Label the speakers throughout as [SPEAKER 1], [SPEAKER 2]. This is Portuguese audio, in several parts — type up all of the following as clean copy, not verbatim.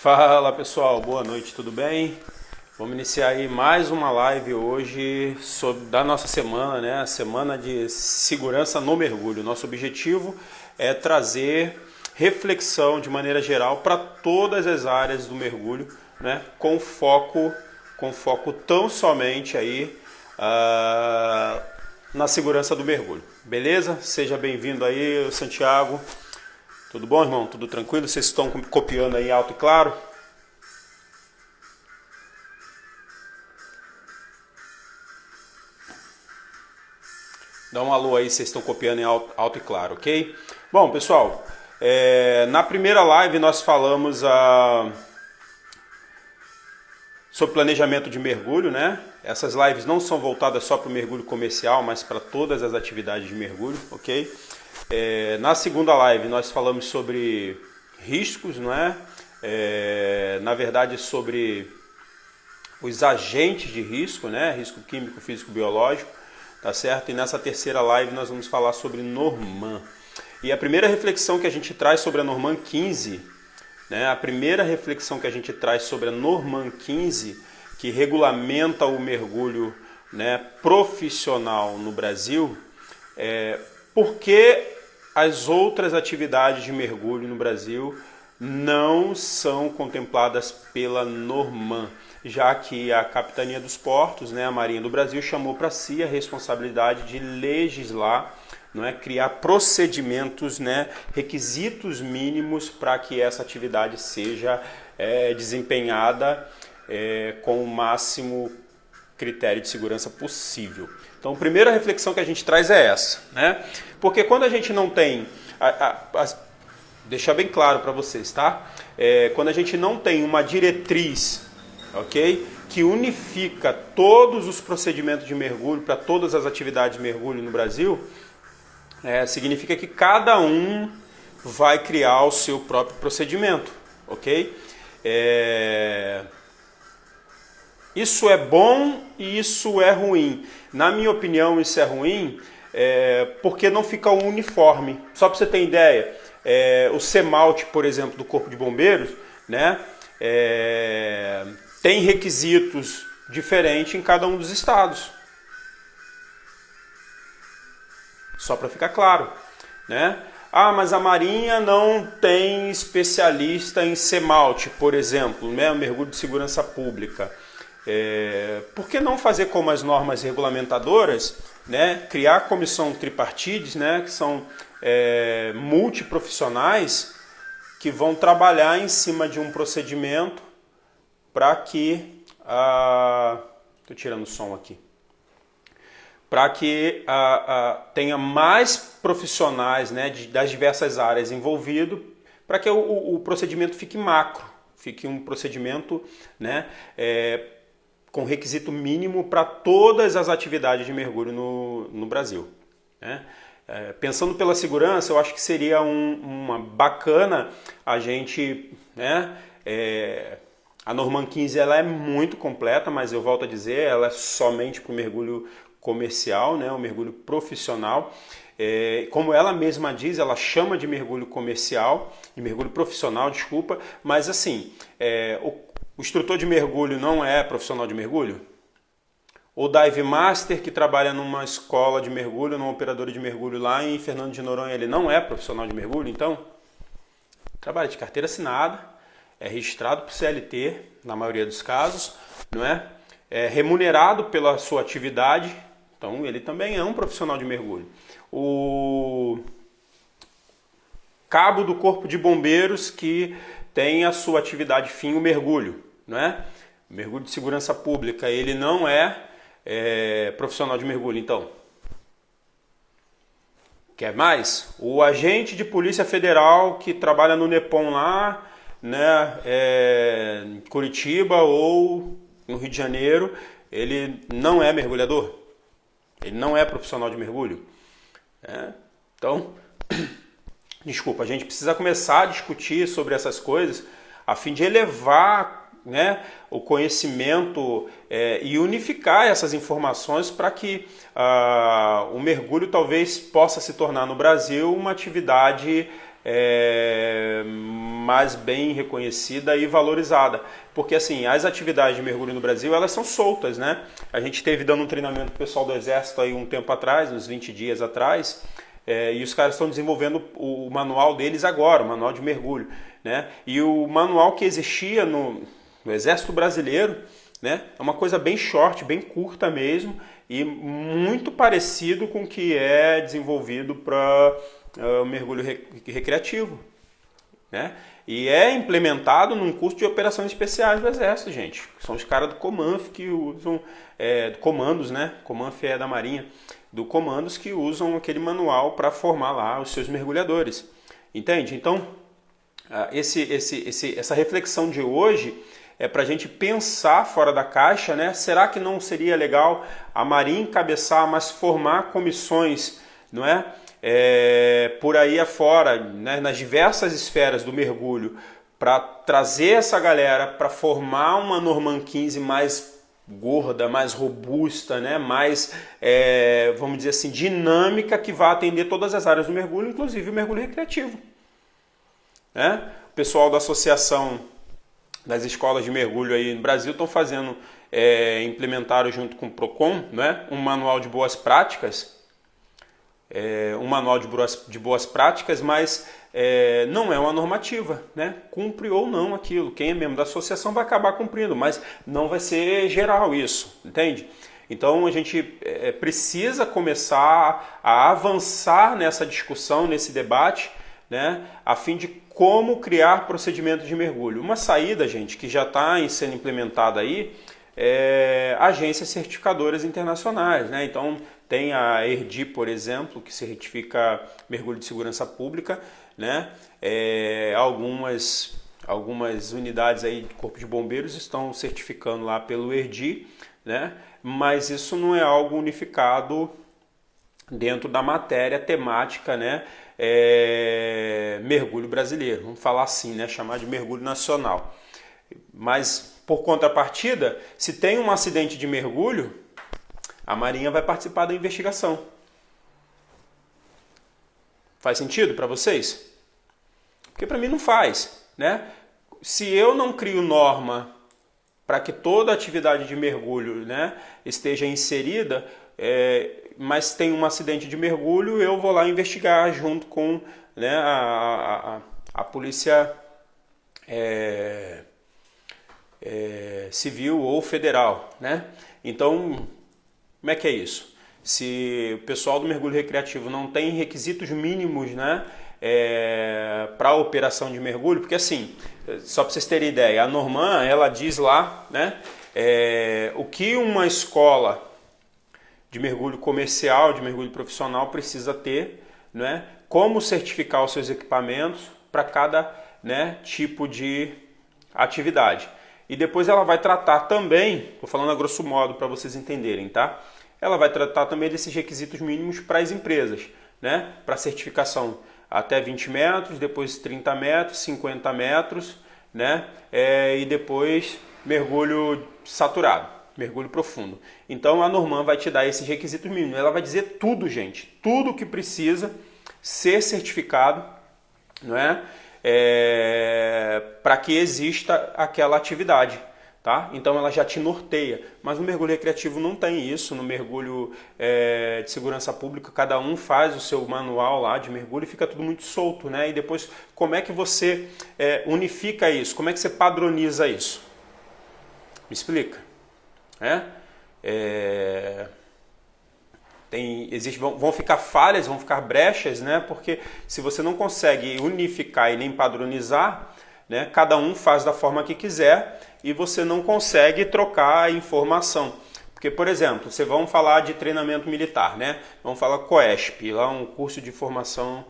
[SPEAKER 1] Fala pessoal, boa noite, tudo bem? Vamos iniciar aí mais uma live hoje da nossa semana, né? A semana de segurança no mergulho. Nosso objetivo é trazer reflexão de maneira geral para todas as áreas do mergulho, né? Com foco tão somente aí na segurança do mergulho. Beleza? Seja bem-vindo aí, Santiago. Tudo bom, irmão? Tudo tranquilo? Vocês estão copiando aí alto e claro? Dá um alô aí, vocês estão copiando em alto e claro, ok? Bom, pessoal, na primeira live nós falamos sobre planejamento de mergulho, né? Essas lives não são voltadas só para o mergulho comercial, mas para todas as atividades de mergulho, ok? Na segunda live nós falamos sobre riscos, não é? Na verdade sobre os agentes de risco, né? Risco químico, físico, biológico, tá certo? E nessa terceira live nós vamos falar sobre Norman. E a primeira reflexão que a gente traz sobre a Norman 15, né? A primeira reflexão que a gente traz sobre a Norman 15, que regulamenta o mergulho, né, profissional no Brasil, por que as outras atividades de mergulho no Brasil não são contempladas pela Norman, já que a Capitania dos Portos, né, a Marinha do Brasil, chamou para si a responsabilidade de legislar, não é, criar procedimentos, né, requisitos mínimos para que essa atividade seja desempenhada com o máximo critério de segurança possível. Então, a primeira reflexão que a gente traz é essa, né? Porque quando a gente não tem, deixar bem claro para vocês, tá? Quando a gente não tem uma diretriz, ok, que unifica todos os procedimentos de mergulho para todas as atividades de mergulho no Brasil, significa que cada um vai criar o seu próprio procedimento, ok? Isso é bom e isso é ruim. Na minha opinião, isso é ruim porque não fica uniforme. Só para você ter ideia, o CEMALT, por exemplo, do Corpo de Bombeiros, né, tem requisitos diferentes em cada um dos estados. Só para ficar claro, né? Ah, mas a Marinha não tem especialista em CEMALT, por exemplo, né, mergulho de segurança pública. Por que não fazer como as normas regulamentadoras, né, criar comissão tripartites, né, que são multiprofissionais que vão trabalhar em cima de um procedimento para que... Estou tirando o som aqui. Para que tenha mais profissionais, né, das diversas áreas envolvidos, para que o procedimento fique macro, fique um procedimento, né, com requisito mínimo para todas as atividades de mergulho no Brasil, né? Pensando pela segurança, eu acho que seria uma bacana a gente, né, a Norman 15 ela é muito completa, mas eu volto a dizer, ela é somente para o mergulho comercial, né, o mergulho profissional. Como ela mesma diz, ela chama de mergulho comercial, de mergulho profissional, desculpa, mas assim, o instrutor de mergulho não é profissional de mergulho? O Dive Master que trabalha numa escola de mergulho, numa operadora de mergulho lá em Fernando de Noronha, ele não é profissional de mergulho? Então, trabalha de carteira assinada, é registrado para o CLT, na maioria dos casos, não é? É remunerado pela sua atividade, então ele também é um profissional de mergulho. O cabo do Corpo de Bombeiros que tem a sua atividade fim, o mergulho, não é? O mergulho de segurança pública, ele não é profissional de mergulho, então. Quer mais? O agente de Polícia Federal que trabalha no NEPOM lá, né, em Curitiba ou no Rio de Janeiro, ele não é mergulhador? Ele não é profissional de mergulho? Então, desculpa, a gente precisa começar a discutir sobre essas coisas a fim de elevar, né, o conhecimento e unificar essas informações para que o mergulho talvez possa se tornar no Brasil uma atividade mais bem reconhecida e valorizada. Porque assim, as atividades de mergulho no Brasil, elas são soltas, né? A gente esteve dando um treinamento pro pessoal do Exército aí um tempo atrás, uns 20 dias atrás, e os caras estão desenvolvendo o manual deles agora, o manual de mergulho, né? E o manual que existia no Exército Brasileiro, né, é uma coisa bem short, bem curta mesmo, e muito parecido com o que é desenvolvido para o mergulho recreativo, né? E é implementado num curso de operações especiais do Exército, gente. São os caras do Comanf que usam, do Comandos, né? Comanf é da Marinha, do Comandos que usam aquele manual para formar lá os seus mergulhadores. Entende? Então, essa reflexão de hoje é para a gente pensar fora da caixa, né? Será que não seria legal a Marinha encabeçar, mas formar comissões, não é? Por aí afora, né? Nas diversas esferas do mergulho, para trazer essa galera para formar uma Norman 15 mais gorda, mais robusta, né? Mais, vamos dizer assim, dinâmica, que vai atender todas as áreas do mergulho, inclusive o mergulho recreativo. Né? O pessoal da associação das escolas de mergulho aí no Brasil estão fazendo, implementaram junto com o PROCON, né, um manual de boas práticas, mas não é uma normativa, né? Cumpre ou não aquilo. Quem é membro da associação vai acabar cumprindo, mas não vai ser geral isso, entende? Então a gente precisa começar a avançar nessa discussão, nesse debate, né, a fim de como criar procedimentos de mergulho. Uma saída, gente, que já está sendo implementada aí, agências certificadoras internacionais, né? Então tem a ERDI, por exemplo, que certifica mergulho de segurança pública, né? Algumas unidades aí do Corpo de Bombeiros estão certificando lá pelo ERDI, né? Mas isso não é algo unificado dentro da matéria temática, né? Mergulho brasileiro, vamos falar assim, né? Chamar de mergulho nacional. Mas, por contrapartida, se tem um acidente de mergulho, a Marinha vai participar da investigação. Faz sentido para vocês? Porque para mim não faz, né? Se eu não crio norma para que toda atividade de mergulho, né, esteja inserida, mas tem um acidente de mergulho, eu vou lá investigar junto com, né, a polícia civil ou federal, né? Então, como é que é isso? Se o pessoal do mergulho recreativo não tem requisitos mínimos, né, para a operação de mergulho, porque assim, só para vocês terem ideia, a Norman, ela diz lá, né, o que uma escola de mergulho comercial, de mergulho profissional precisa ter, né, como certificar os seus equipamentos para cada, né, tipo de atividade. E depois ela vai tratar também, estou falando a grosso modo para vocês entenderem, tá? Ela vai tratar também desses requisitos mínimos para as empresas, né? Para certificação até 20 metros, depois 30 metros, 50 metros, né? E depois mergulho saturado, mergulho profundo. Então a Norman vai te dar esses requisitos mínimos. Ela vai dizer tudo, gente, tudo que precisa ser certificado, não é? Para que exista aquela atividade, tá? Então ela já te norteia, mas no mergulho recreativo não tem isso. No mergulho de segurança pública, cada um faz o seu manual lá de mergulho e fica tudo muito solto, né? E depois, como é que você unifica isso? Como é que você padroniza isso? Me explica. Vão ficar falhas, vão ficar brechas, né? Porque se você não consegue unificar e nem padronizar, né, cada um faz da forma que quiser e você não consegue trocar a informação. Porque, por exemplo, vamos falar de treinamento militar, né? Vamos falar COESP, lá um curso de formação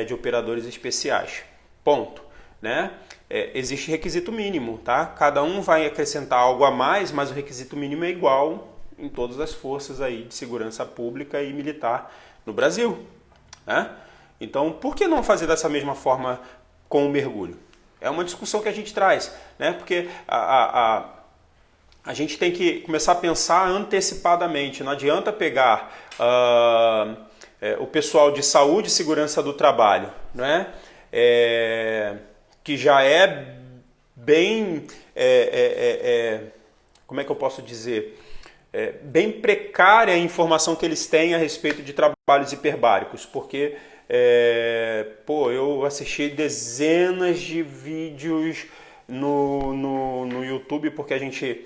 [SPEAKER 1] de operadores especiais. Ponto, né? Existe requisito mínimo, tá? Cada um vai acrescentar algo a mais, mas o requisito mínimo é igual em todas as forças aí de segurança pública e militar no Brasil, né? Então, por que não fazer dessa mesma forma com o mergulho? É uma discussão que a gente traz, né? Porque a gente tem que começar a pensar antecipadamente. Não adianta pegar o pessoal de saúde e segurança do trabalho, né? que já é bem, como é que eu posso dizer, bem precária a informação que eles têm a respeito de trabalhos hiperbáricos, porque eu assisti dezenas de vídeos no YouTube, porque a gente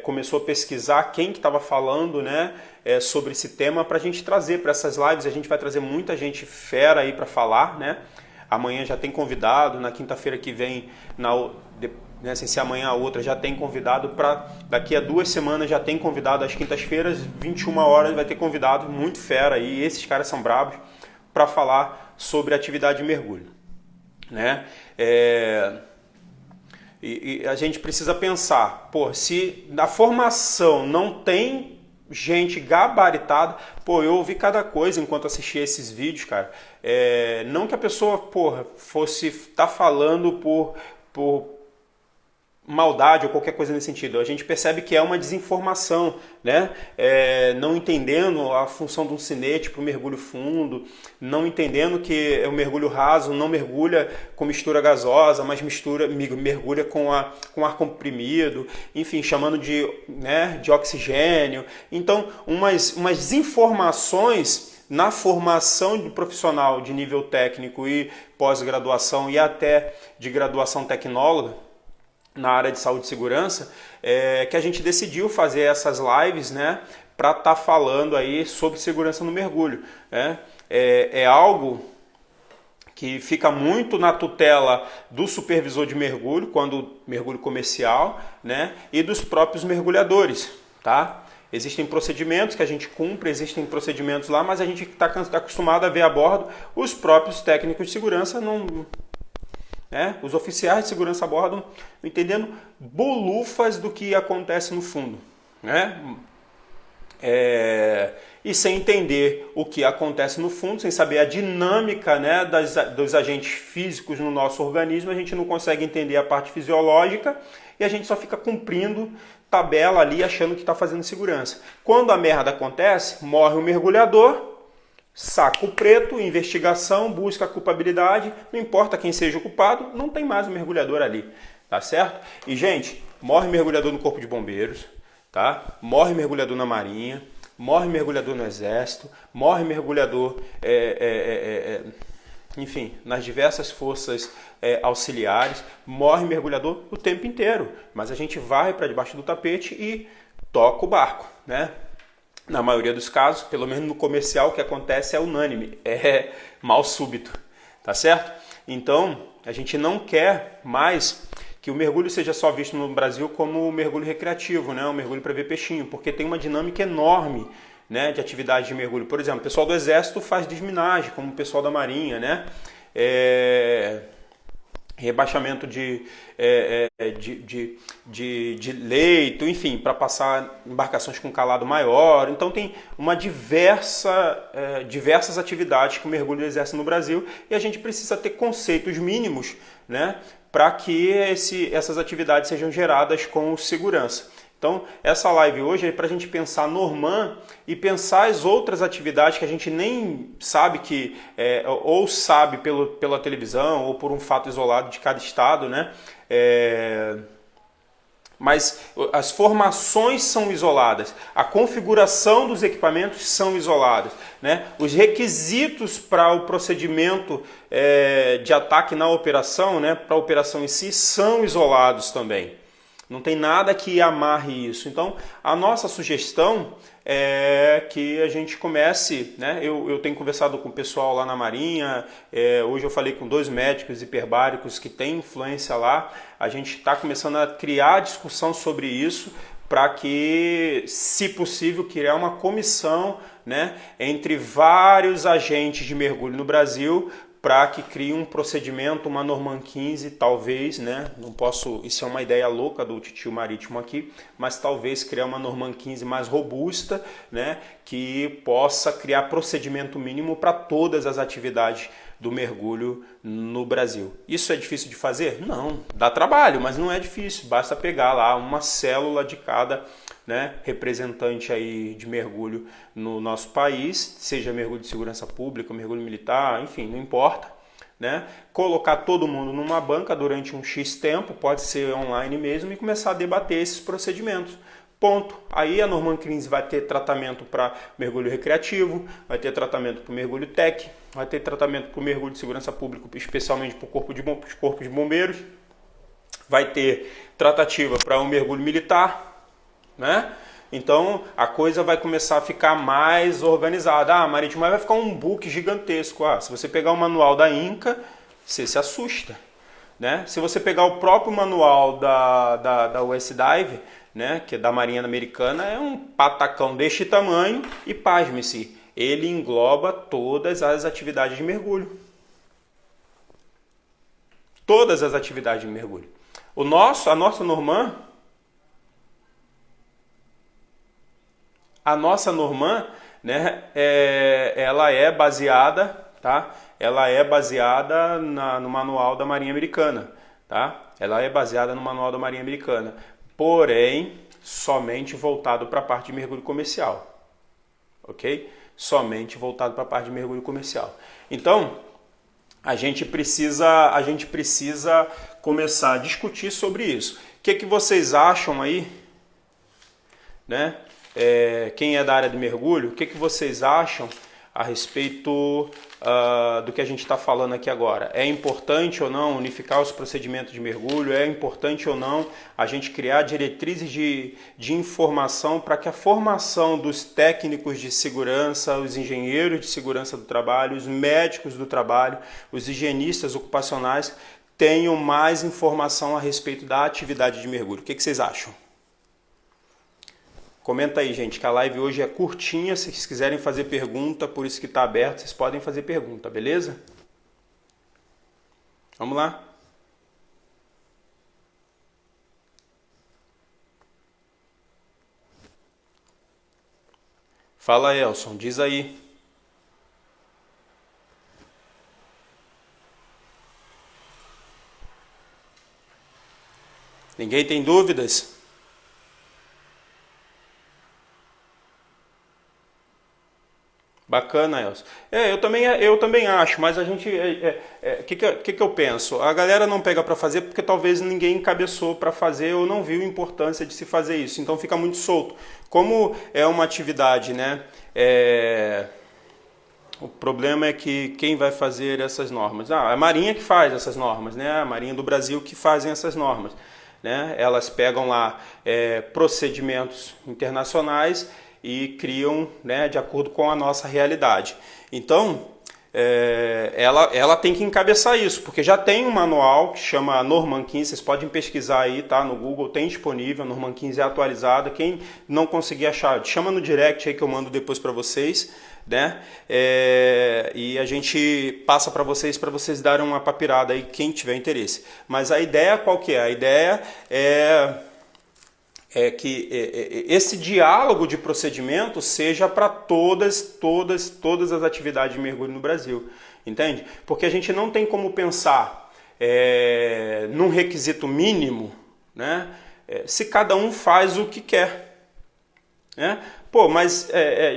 [SPEAKER 1] começou a pesquisar quem que estava falando, né, sobre esse tema para a gente trazer para essas lives. A gente vai trazer muita gente fera aí para falar, né? Amanhã já tem convidado, na quinta-feira que vem, né, sem ser amanhã a outra, já tem convidado, para daqui a 2 semanas já tem convidado, às quintas-feiras, 21 horas, vai ter convidado muito fera aí, esses caras são bravos, para falar sobre atividade de mergulho, né? E a gente precisa pensar, se na formação não tem gente gabaritada, eu ouvi cada coisa enquanto assistia esses vídeos, cara. Não que a pessoa, fosse estar falando por maldade ou qualquer coisa nesse sentido. A gente percebe que é uma desinformação, né? Não entendendo a função de um sinete para o mergulho fundo, não entendendo que o mergulho raso não mergulha com mistura gasosa, mas mergulha com ar comprimido, enfim, chamando de oxigênio. Então, umas desinformações na formação de profissional de nível técnico e pós-graduação e até de graduação tecnóloga, na área de saúde e segurança, que a gente decidiu fazer essas lives, né, para estar falando aí sobre segurança no mergulho. É algo que fica muito na tutela do supervisor de mergulho, quando mergulho comercial, né, e dos próprios mergulhadores, tá? Existem procedimentos que a gente cumpre, existem procedimentos lá, mas a gente está acostumado a ver a bordo os próprios técnicos de segurança os oficiais de segurança a bordo entendendo bolufas do que acontece no fundo, né? E sem entender o que acontece no fundo, sem saber a dinâmica, né, dos agentes físicos no nosso organismo, a gente não consegue entender a parte fisiológica e a gente só fica cumprindo tabela ali achando que está fazendo segurança. Quando a merda acontece, morre o mergulhador, saco preto, investigação, busca a culpabilidade, não importa quem seja o culpado, não tem mais um mergulhador ali, tá certo? E, gente, morre mergulhador no Corpo de Bombeiros, tá? Morre mergulhador na Marinha, morre mergulhador no Exército, morre mergulhador, enfim, nas diversas forças auxiliares, morre mergulhador o tempo inteiro, mas a gente vai para debaixo do tapete e toca o barco, né? Na maioria dos casos, pelo menos no comercial, o que acontece é unânime, é mal súbito, tá certo? Então, a gente não quer mais que o mergulho seja só visto no Brasil como um mergulho recreativo, né? Um mergulho para ver peixinho, porque tem uma dinâmica enorme, né, de atividade de mergulho. Por exemplo, o pessoal do Exército faz desminagem, como o pessoal da Marinha, né? Rebaixamento de leito, enfim, para passar embarcações com calado maior. Então tem diversas atividades que o mergulho exerce no Brasil e a gente precisa ter conceitos mínimos, né, para que essas atividades sejam geradas com segurança. Então, essa live hoje é para a gente pensar Normand e pensar as outras atividades que a gente nem sabe ou sabe pela televisão ou por um fato isolado de cada estado, né? Mas as formações são isoladas, a configuração dos equipamentos são isoladas, né? Os requisitos para o procedimento de ataque na operação, né, para a operação em si, são isolados também. Não tem nada que amarre isso. Então, a nossa sugestão é que a gente comece, né? Eu tenho conversado com o pessoal lá na Marinha, hoje eu falei com 2 médicos hiperbáricos que têm influência lá. A gente está começando a criar discussão sobre isso para que, se possível, criar uma comissão, né, entre vários agentes de mergulho no Brasil, para que crie um procedimento, uma Normand 15, talvez, né? Não posso, isso é uma ideia louca do Titio Marítimo aqui, mas talvez criar uma Normand 15 mais robusta, né? Que possa criar procedimento mínimo para todas as atividades do mergulho no Brasil. Isso é difícil de fazer? Não, dá trabalho, mas não é difícil, basta pegar lá uma célula de cada, né, representante aí de mergulho no nosso país, seja mergulho de segurança pública, mergulho militar, enfim, não importa, né? Colocar todo mundo numa banca durante um X tempo, pode ser online mesmo, e começar a debater esses procedimentos. Ponto. Aí a Norman 15 vai ter tratamento para mergulho recreativo, vai ter tratamento para o mergulho tech, vai ter tratamento para o mergulho de segurança pública, especialmente para os corpos de bombeiros, vai ter tratativa para um mergulho militar, né? Então a coisa vai começar a ficar mais organizada. Ah, Marítimo, mas vai ficar um book gigantesco. Ah, se você pegar o manual da INCA, você se assusta, né? Se você pegar o próprio manual da US Dive, né, que é da Marinha Americana, é um patacão deste tamanho e, pasme-se, ele engloba todas as atividades de mergulho. Todas as atividades de mergulho. A nossa Norman, né, ela é baseada, tá? Ela é baseada no manual da Marinha Americana, tá? Ela é baseada no manual da Marinha Americana, porém somente voltado para a parte de mergulho comercial, ok? Somente voltado para a parte de mergulho comercial. Então, a gente precisa começar a discutir sobre isso. O que vocês acham aí, né? Quem é da área de mergulho, o que vocês acham a respeito do que a gente está falando aqui agora? É importante ou não unificar os procedimentos de mergulho? É importante ou não a gente criar diretrizes de informação para que a formação dos técnicos de segurança, os engenheiros de segurança do trabalho, os médicos do trabalho, os higienistas ocupacionais tenham mais informação a respeito da atividade de mergulho? O que vocês acham? Comenta aí, gente, que a live hoje é curtinha. Se vocês quiserem fazer pergunta, por isso que está aberto, vocês podem fazer pergunta, beleza? Vamos lá? Fala, Elson, diz aí. Ninguém tem dúvidas? Bacana, Elson. Eu também acho, mas a gente... que eu penso? A galera não pega para fazer porque talvez ninguém encabeçou para fazer ou não viu a importância de se fazer isso. Então fica muito solto. Como é uma atividade, né? O problema é que quem vai fazer essas normas? A Marinha que faz essas normas, né? A Marinha do Brasil que fazem essas normas, né? Elas pegam lá procedimentos internacionais e criam, né, de acordo com a nossa realidade. Então, ela tem que encabeçar isso, porque já tem um manual que chama Norman 15, vocês podem pesquisar aí, tá? No Google tem disponível, a Norman 15 é atualizada. Quem não conseguir achar, chama no direct aí que eu mando depois para vocês, né? E a gente passa para vocês darem uma papirada aí, quem tiver interesse. Mas a ideia qual que é? A ideia é que esse diálogo de procedimento seja para todas as atividades de mergulho no Brasil, entende? Porque a gente não tem como pensar num requisito mínimo, né? Se cada um faz o que quer, né? Pô, mas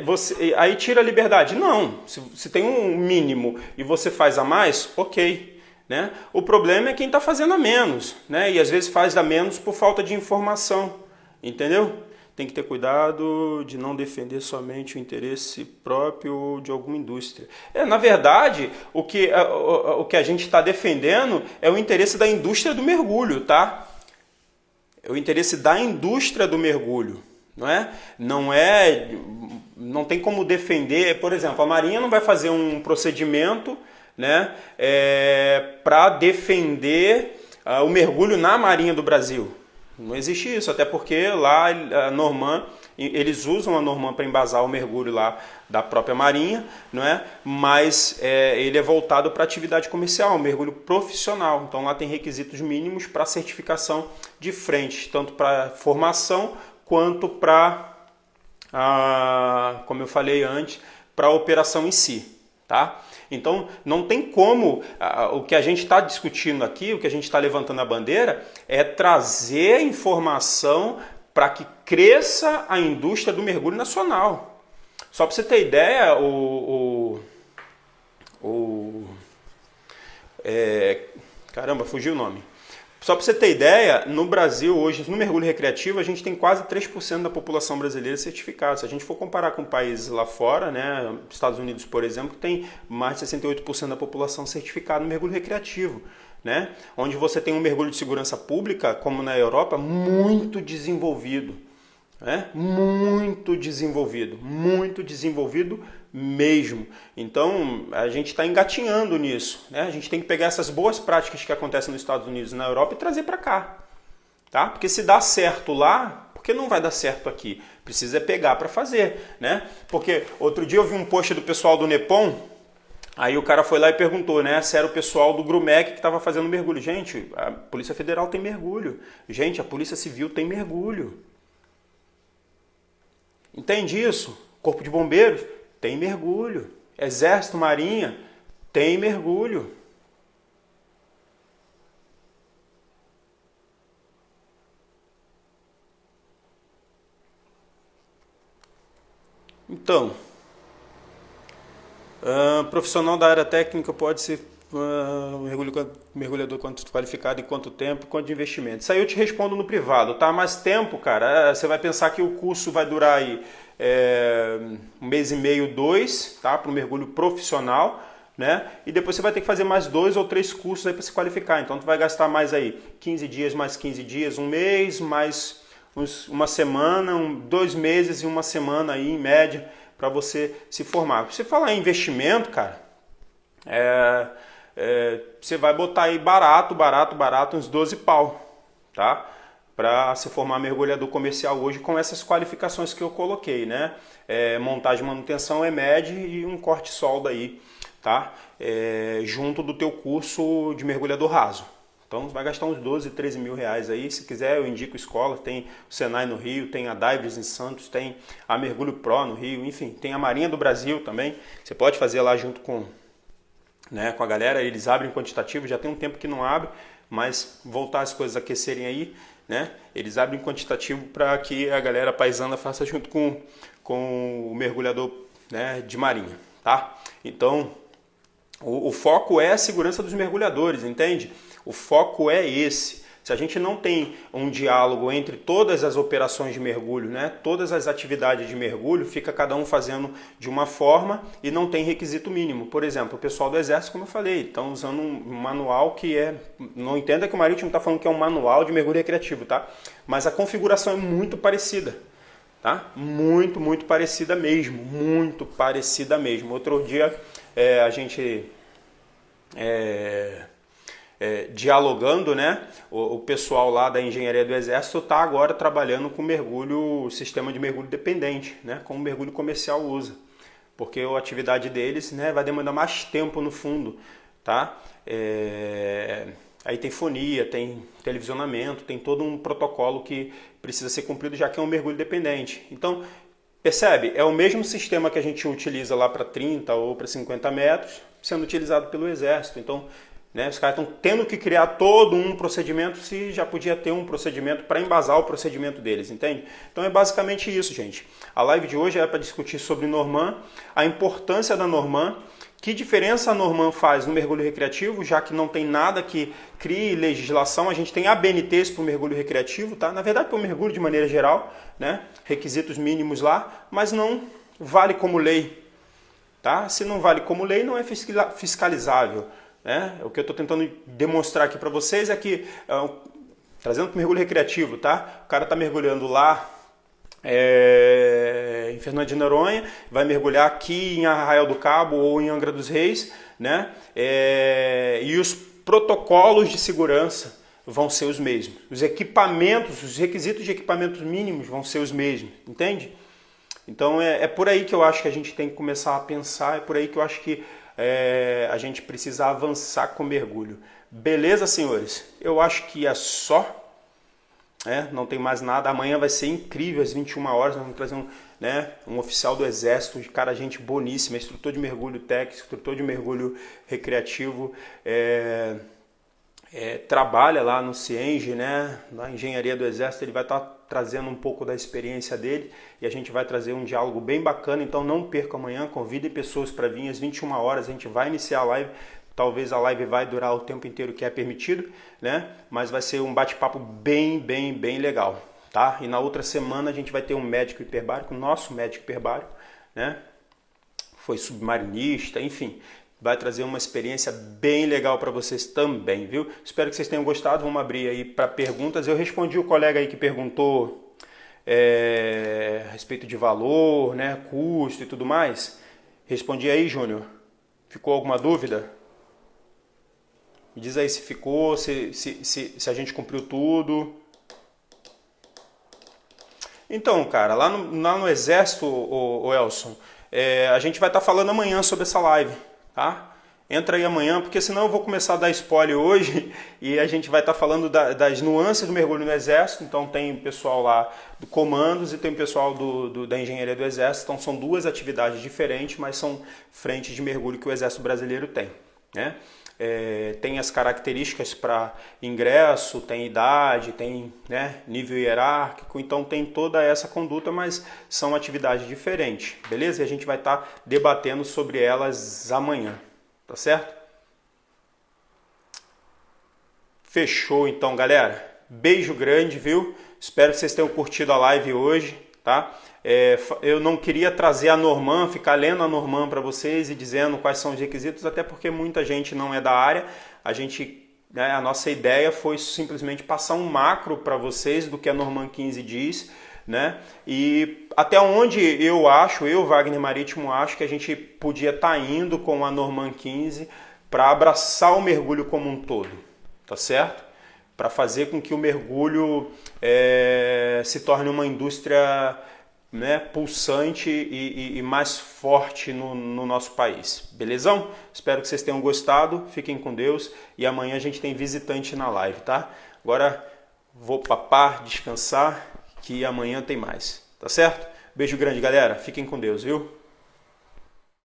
[SPEAKER 1] você aí tira a liberdade. Não, se tem um mínimo e você faz a mais, ok. Né? O problema é quem está fazendo a menos, né? E às vezes faz a menos por falta de informação. Entendeu? Tem que ter cuidado de não defender somente o interesse próprio de alguma indústria. Na verdade, o que a gente está defendendo é o interesse da indústria do mergulho, tá? É o interesse da indústria do mergulho, não é? Não tem como defender, por exemplo, a Marinha não vai fazer um procedimento, né, para defender o mergulho na Marinha do Brasil. Não existe isso, até porque lá a Norman, eles usam a Norman para embasar o mergulho lá da própria Marinha, não é? Mas ele é voltado para atividade comercial, um mergulho profissional. Então lá tem requisitos mínimos para certificação de frente, tanto para formação quanto para, como eu falei antes, para a operação em si, tá? Então, não tem como, o que a gente está discutindo aqui, o que a gente está levantando a bandeira, é trazer informação para que cresça a indústria do mergulho nacional. Só para você ter ideia, Caramba, fugiu o nome. Só para você ter ideia, no Brasil hoje, no mergulho recreativo, a gente tem quase 3% da população brasileira certificada. Se a gente for comparar com países lá fora, né, Estados Unidos, por exemplo, tem mais de 68% da população certificada no mergulho recreativo, né? Onde você tem um mergulho de segurança pública, como na Europa, muito desenvolvido. Muito desenvolvido mesmo. Então a gente está engatinhando nisso, né? A gente tem que pegar essas boas práticas que acontecem nos Estados Unidos e na Europa e trazer para cá, tá? Porque se dá certo lá, por que não vai dar certo aqui? Precisa pegar para fazer, né? Porque outro dia eu vi um post do pessoal do Nepom. Aí o cara foi lá e perguntou, né, se era o pessoal do Grumec que estava fazendo mergulho. Gente, a Polícia Federal tem mergulho. Gente, a Polícia Civil tem mergulho. Entende isso? Corpo de Bombeiros tem mergulho. Exército, Marinha tem mergulho. Então, profissional da área técnica pode ser mergulhador qualificado em quanto tempo, quanto de investimento. Isso aí eu te respondo no privado, tá? Mais tempo, cara, você vai pensar que o curso vai durar aí um mês e meio, 2, tá? Para o mergulho profissional, né? E depois você vai ter que fazer mais 2 ou 3 cursos aí para se qualificar. Então tu vai gastar mais aí 15 dias, mais 15 dias, um mês, mais uma semana, 2 meses e uma semana aí em média para você se formar. Se você falar em investimento, cara, você vai botar aí barato, uns 12 pau, tá? Para se formar mergulhador comercial hoje com essas qualificações que eu coloquei, né? Montagem e manutenção, EMED e um corte solda aí, tá? Junto do teu curso de mergulhador raso. Então vai gastar uns 12, 13 mil reais aí. Se quiser eu indico escola, tem o Senai no Rio, tem a Divers em Santos, tem a Mergulho Pro no Rio, enfim, tem a Marinha do Brasil também. Você pode fazer lá junto com a galera, eles abrem quantitativo, já tem um tempo que não abre, mas voltar as coisas a aquecerem aí, né? Eles abrem quantitativo para que a galera paisana faça junto com o mergulhador, né, de marinha, tá? Então, o foco é a segurança dos mergulhadores, entende? O foco é esse. Se a gente não tem um diálogo entre todas as operações de mergulho, né, todas as atividades de mergulho, fica cada um fazendo de uma forma e não tem requisito mínimo. Por exemplo, o pessoal do Exército, como eu falei, estão usando um manual que não entenda que o Marítimo está falando que é um manual de mergulho recreativo, tá? Mas a configuração é muito parecida, tá? Muito parecida mesmo, Outro dia a gente... dialogando, né? O pessoal lá da engenharia do Exército está agora trabalhando com sistema de mergulho dependente, né? Como o mergulho comercial usa, porque a atividade deles, né, vai demandar mais tempo no fundo, tá? Aí tem fonia, tem televisionamento, tem todo um protocolo que precisa ser cumprido, já que é um mergulho dependente. Então, percebe? É o mesmo sistema que a gente utiliza lá para 30 ou para 50 metros, sendo utilizado pelo Exército. Então, né, os caras estão tendo que criar todo um procedimento se já podia ter um procedimento para embasar o procedimento deles, entende? Então é basicamente isso, gente. A live de hoje é para discutir sobre Norman, a importância da Norman, que diferença a Norman faz no mergulho recreativo, já que não tem nada que crie legislação. A gente tem ABNTs para o mergulho recreativo, tá? Na verdade, para o mergulho de maneira geral, né? Requisitos mínimos lá, mas não vale como lei, tá? Se não vale como lei, não é fiscalizável. O que eu estou tentando demonstrar aqui para vocês é que, trazendo para o mergulho recreativo, tá? O cara está mergulhando lá em Fernando de Noronha, vai mergulhar aqui em Arraial do Cabo ou em Angra dos Reis, né? E os protocolos de segurança vão ser os mesmos. Os equipamentos, os requisitos de equipamentos mínimos vão ser os mesmos, entende? Então é por aí que eu acho que a gente tem que começar a pensar, é por aí que eu acho que a gente precisa avançar com o mergulho. Beleza, senhores? Eu acho que é só. Não tem mais nada. Amanhã vai ser incrível, às 21 horas. Nós vamos trazer um oficial do Exército, gente boníssima, instrutor de mergulho técnico, instrutor de mergulho recreativo. Trabalha lá no CIENG, né? Na engenharia do Exército. Ele vai estar trazendo um pouco da experiência dele e a gente vai trazer um diálogo bem bacana. Então não perca amanhã, convidem pessoas para vir às 21 horas, a gente vai iniciar a live talvez a live vai durar o tempo inteiro que é permitido, né? Mas vai ser um bate-papo bem legal, tá? E na outra semana a gente vai ter um médico hiperbárico, nosso médico hiperbárico, né? Foi submarinista, enfim, vai trazer uma experiência bem legal para vocês também, viu? Espero que vocês tenham gostado. Vamos abrir aí para perguntas. Eu respondi o colega aí que perguntou a respeito de valor, né, custo e tudo mais. Respondi aí, Júnior. Ficou alguma dúvida? Me diz aí se ficou, se a gente cumpriu tudo. Então, cara, lá no Exército, o Elson, a gente vai estar falando amanhã sobre essa live, tá? Entra aí amanhã, porque senão eu vou começar a dar spoiler hoje e a gente vai estar falando das nuances do mergulho no Exército. Então tem pessoal lá do Comandos e tem pessoal da Engenharia do Exército. Então são duas atividades diferentes, mas são frentes de mergulho que o Exército Brasileiro tem, né? Tem as características para ingresso, tem idade, tem, né, nível hierárquico, então tem toda essa conduta, mas são atividades diferentes, beleza? E a gente vai estar debatendo sobre elas amanhã, tá certo? Fechou então, galera. Beijo grande, viu? Espero que vocês tenham curtido a live hoje, tá? Eu não queria trazer a Norman, ficar lendo a Norman para vocês e dizendo quais são os requisitos, até porque muita gente não é da área. A nossa ideia foi simplesmente passar um macro para vocês do que a Norman 15 diz, né? E até onde eu, Wagner Marítimo, acho que a gente podia estar indo com a Norman 15 para abraçar o mergulho como um todo, tá certo? Para fazer com que o mergulho se torne uma indústria, né, pulsante e mais forte no nosso país. Belezão? Espero que vocês tenham gostado. Fiquem com Deus. E amanhã a gente tem visitante na live, tá? Agora vou papar, descansar, que amanhã tem mais. Tá certo? Beijo grande, galera. Fiquem com Deus, viu?